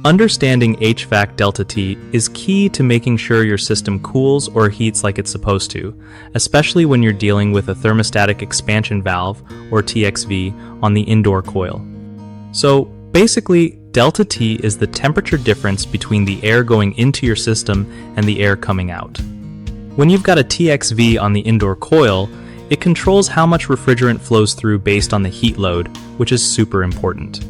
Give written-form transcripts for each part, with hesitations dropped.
Understanding HVAC Delta T is key to making sure your system cools or heats like it's supposed to, especially when you're dealing with a thermostatic expansion valve, or TXV, on the indoor coil. So basically, Delta T is the temperature difference between the air going into your system and the air coming out. When you've got a TXV on the indoor coil, it controls how much refrigerant flows through based on the heat load, which is super important.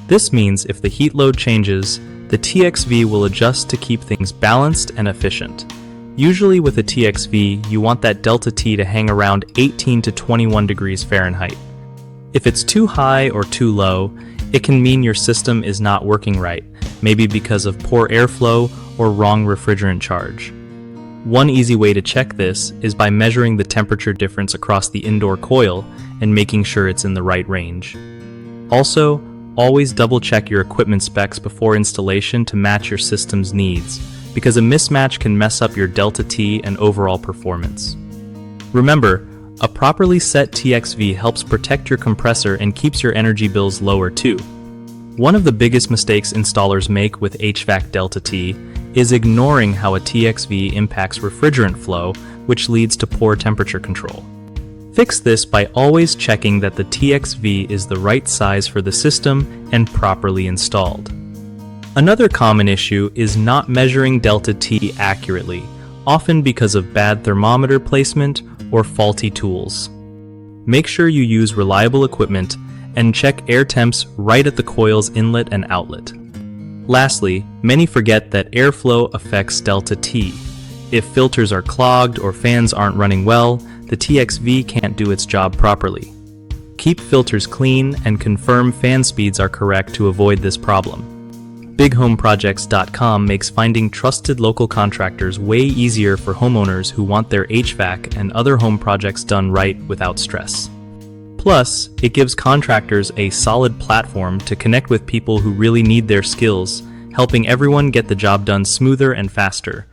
This means if the heat load changes, the TXV will adjust to keep things balanced and efficient. Usually with a TXV, you want that Delta T to hang around 18 to 21 degrees Fahrenheit. If it's too high or too low, it can mean your system is not working right, maybe because of poor airflow or wrong refrigerant charge. One easy way to check this is by measuring the temperature difference across the indoor coil and making sure it's in the right range. Also, always double-check your equipment specs before installation to match your system's needs, because a mismatch can mess up your Delta T and overall performance. Remember, a properly set TXV helps protect your compressor and keeps your energy bills lower too. One of the biggest mistakes installers make with HVAC Delta T is ignoring how a TXV impacts refrigerant flow, which leads to poor temperature control. Fix this by always checking that the TXV is the right size for the system and properly installed. Another common issue is not measuring Delta T accurately, often because of bad thermometer placement or faulty tools. Make sure you use reliable equipment and check air temps right at the coil's inlet and outlet. Lastly, many forget that airflow affects Delta T. If filters are clogged or fans aren't running well, the TXV can't do its job properly. Keep filters clean and confirm fan speeds are correct to avoid this problem. BigHomeProjects.com makes finding trusted local contractors way easier for homeowners who want their HVAC and other home projects done right without stress. Plus, it gives contractors a solid platform to connect with people who really need their skills, helping everyone get the job done smoother and faster.